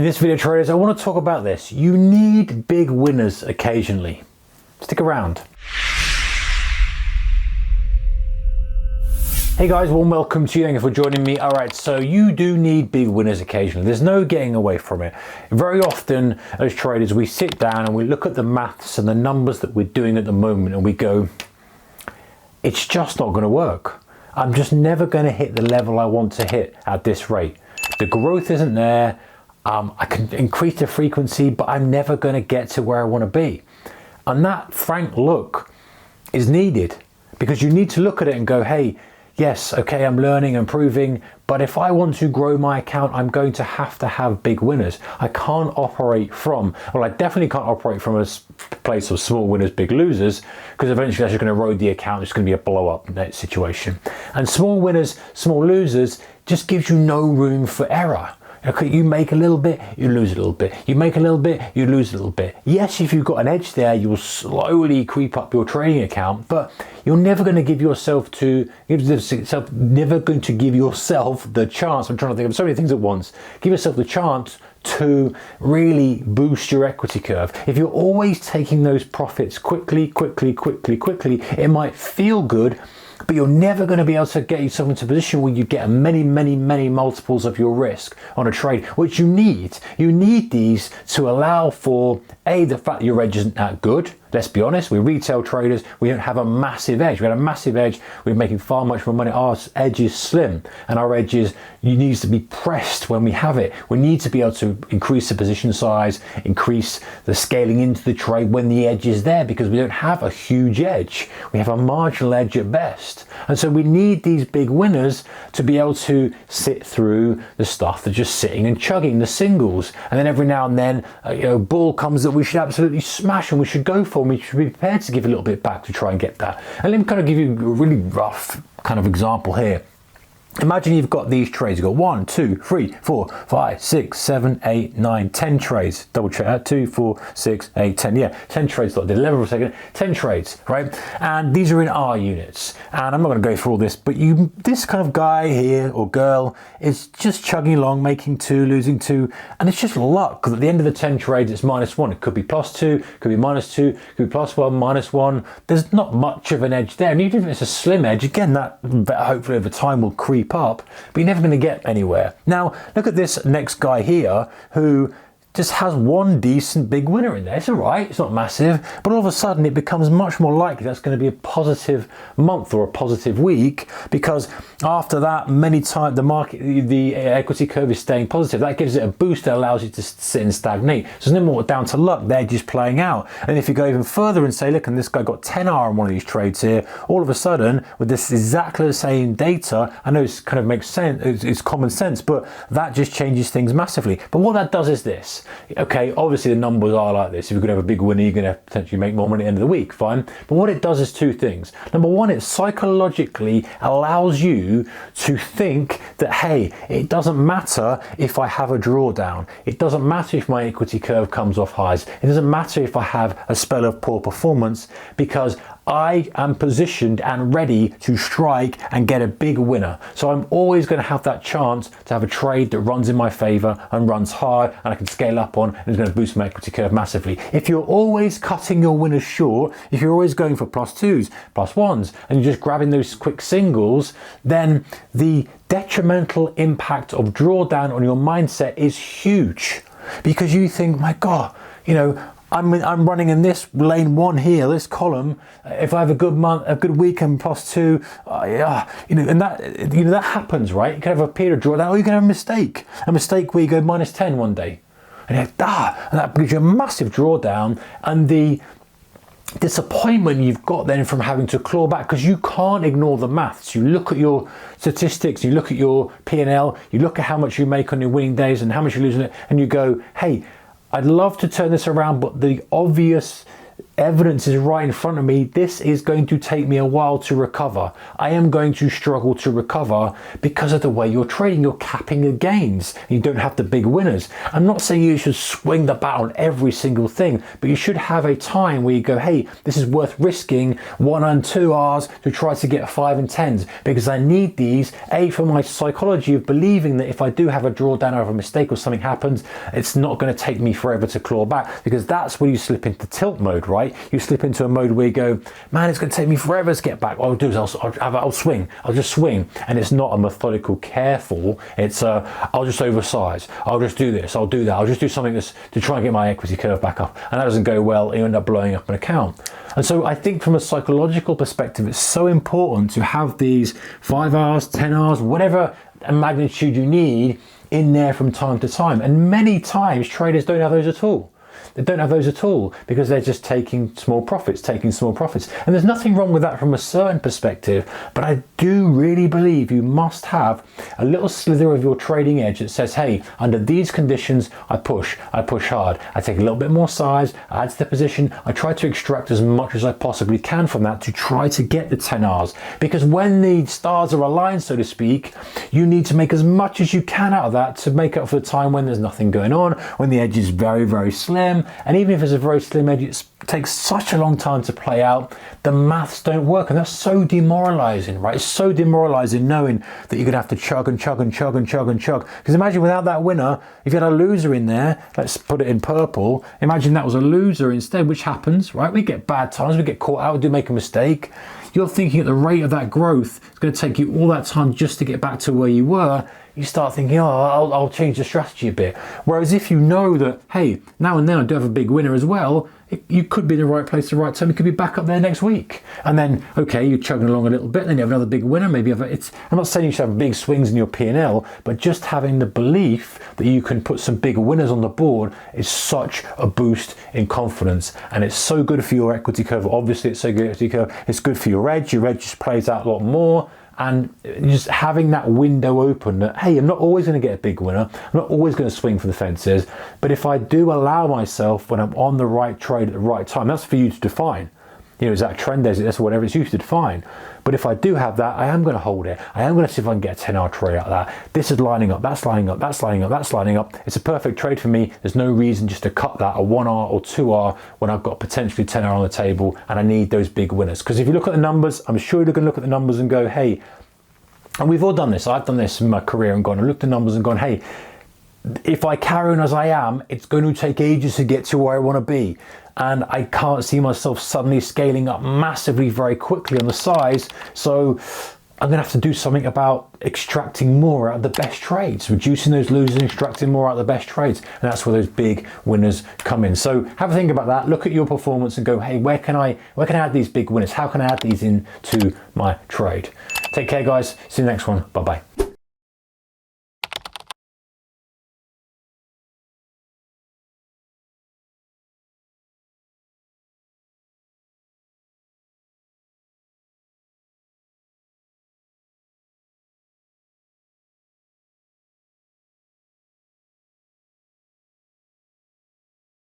In this video, traders, I want to talk about this. You need big winners occasionally. Stick around. Hey guys, warm welcome to you. Thank you for joining me. All right, so you do need big winners occasionally. There's no getting away from it. Very often as traders, we sit down and we look at the maths and the numbers that we're doing at the moment and we go, it's just not going to work. I'm just never going to hit the level I want to hit at this rate. The growth isn't there. I can increase the frequency, but I'm never going to get to where I want to be. And that frank look is needed, because you need to look at it and go, hey, yes, okay, I'm learning, improving, but if I want to grow my account, I'm going to have big winners. I can't operate from, well, I definitely can't operate from a place of small winners, big losers, because eventually that's just going to erode the account. It's going to be a blow up situation. And small winners, small losers just gives you no room for error. Okay, you make a little bit, you lose a little bit. You make a little bit, you lose a little bit. Yes, if you've got an edge there, you'll slowly creep up your trading account, but you're never going to give yourself the chance. I'm trying to think of so many things at once. Give yourself the chance to really boost your equity curve. If you're always taking those profits quickly, it might feel good, but you're never going to be able to get yourself into a position where you get many multiples of your risk on a trade, which you need. You need these to allow for, A, the fact that your edge isn't that good. Let's be honest, we're retail traders, we don't have a massive edge. We had a massive edge, we're making far much more money. Our edge is slim, and our edge needs to be pressed when we have it. We need to be able to increase the position size, increase the scaling into the trade when the edge is there, because we don't have a huge edge. We have a marginal edge at best. And so we need these big winners to be able to sit through the stuff that's just sitting and chugging, the singles. And then every now and then, a ball comes that we should absolutely smash and we should go for. We should be prepared to give a little bit back to try and get that. And let me kind of give you a really rough kind of example here. Imagine you've got these trades. You've got 1, 2, 3, 4, 5, 6, 7, 8, 9, 10 trades. Double check that. 2, 4, 6, 8, 10. Yeah, 10 trades. I did 11 for a second. 10 trades, right? And these are in R units. And I'm not going to go through all this, but this kind of guy here or girl is just chugging along, making 2, losing 2, and it's just luck. Because at the end of the 10 trades, it's -1. It could be +2, could be -2, could be +1, -1. There's not much of an edge there. And even if it's a slim edge, again, that hopefully over time will creep up, but you're never going to get anywhere. Now, look at this next guy here who just has one decent big winner in there. It's all right, it's not massive, but all of a sudden it becomes much more likely that's going to be a positive month or a positive week, because after that, many times the equity curve is staying positive. That gives it a boost that allows you to sit and stagnate. So it's no more down to luck, they're just playing out. And if you go even further and say, look, and this guy got 10R on one of these trades here, all of a sudden, with this exactly the same data, I know it kind of makes sense, it's common sense, but that just changes things massively. But what that does is this. Okay, obviously the numbers are like this. If you're going to have a big winner, you're going to potentially make more money at the end of the week, fine. But what it does is two things. Number one, it psychologically allows you to think that, hey, it doesn't matter if I have a drawdown. It doesn't matter if my equity curve comes off highs. It doesn't matter if I have a spell of poor performance, because I am positioned and ready to strike and get a big winner. So I'm always going to have that chance to have a trade that runs in my favor and runs hard, and I can scale up on, and it's going to boost my equity curve massively. If you're always cutting your winners short, if you're always going for +2s, +1s, and you're just grabbing those quick singles, then the detrimental impact of drawdown on your mindset is huge, because you think, my God, I'm running in this lane 1 here, this column. If I have a good month, a good week, and +2, and that happens, right? You can have a period of drawdown, or you can have a mistake where you go -10 one day, and and that gives you a massive drawdown, and the disappointment you've got then from having to claw back, because you can't ignore the maths. You look at your statistics, you look at your P&L, you look at how much you make on your winning days and how much you're losing it, and you go, hey, I'd love to turn this around, but the obvious evidence is right in front of me. This is going to take me a while to recover. I am going to struggle to recover because of the way you're trading. You're capping your gains. You don't have the big winners. I'm not saying you should swing the bat on every single thing, but you should have a time where you go, hey, this is worth risking 1 and 2 Rs to try to get 5 and 10s, because I need these, A, for my psychology of believing that if I do have a drawdown or a mistake or something happens, it's not going to take me forever to claw back, because that's where you slip into tilt mode, right? You slip into a mode where you go, man, it's going to take me forever to get back. What I'll do is I'll swing. I'll just swing. And it's not a methodical, careful. It's I'll just oversize. I'll just do this. I'll do that. I'll just do something to try and get my equity curve back up. And that doesn't go well. You end up blowing up an account. And so I think from a psychological perspective, it's so important to have these 5 Rs, 10 Rs, whatever magnitude you need in there from time to time. And many times traders don't have those at all. They don't have those at all because they're just taking small profits. And there's nothing wrong with that from a certain perspective, but I do really believe you must have a little slither of your trading edge that says, hey, under these conditions, I push hard. I take a little bit more size, I add to the position, I try to extract as much as I possibly can from that to try to get the 10 Rs. Because when the stars are aligned, so to speak, you need to make as much as you can out of that to make up for the time when there's nothing going on, when the edge is very, very slim. And even if it's a very slim edge, it takes such a long time to play out, the maths don't work. And that's so demoralizing, right? It's so demoralizing knowing that you're gonna have to chug and chug and chug and chug and chug. Because imagine without that winner, if you had a loser in there, let's put it in purple, imagine that was a loser instead, which happens, right? We get bad times, we get caught out, we do make a mistake. You're thinking at the rate of that growth, it's going to take you all that time just to get back to where you were. You start thinking, oh, I'll change the strategy a bit. Whereas if you know that, hey, now and then I do have a big winner as well, you could be in the right place at the right time. You could be back up there next week. And then, okay, you're chugging along a little bit, then you have another big winner. Maybe I'm not saying you should have big swings in your P&L, but just having the belief that you can put some big winners on the board is such a boost in confidence. And it's so good for your equity curve. Obviously, it's so good for your equity curve. It's good for your edge. Your edge just plays out a lot more. And just having that window open that, hey, I'm not always going to get a big winner. I'm not always going to swing for the fences. But if I do allow myself when I'm on the right trade at the right time, that's for you to define. You know, is that a trend? Is it this or whatever? It's you to define. But if I do have that, I am going to hold it. I am going to see if I can get a 10-hour trade out of that. This is lining up, that's lining up, that's lining up, that's lining up. It's a perfect trade for me. There's no reason just to cut that a 1R or 2R when I've got potentially 10R on the table and I need those big winners. Because if you look at the numbers, I'm sure you're going to look at the numbers and go, hey, and we've all done this. I've done this in my career and gone and looked at the numbers and gone, hey, if I carry on as I am, it's going to take ages to get to where I want to be. And I can't see myself suddenly scaling up massively very quickly on the size. So I'm going to have to do something about extracting more out of the best trades, reducing those losers, extracting more out of the best trades. And that's where those big winners come in. So have a think about that. Look at your performance and go, hey, where can I add these big winners? How can I add these into my trade? Take care, guys. See you next one. Bye-bye.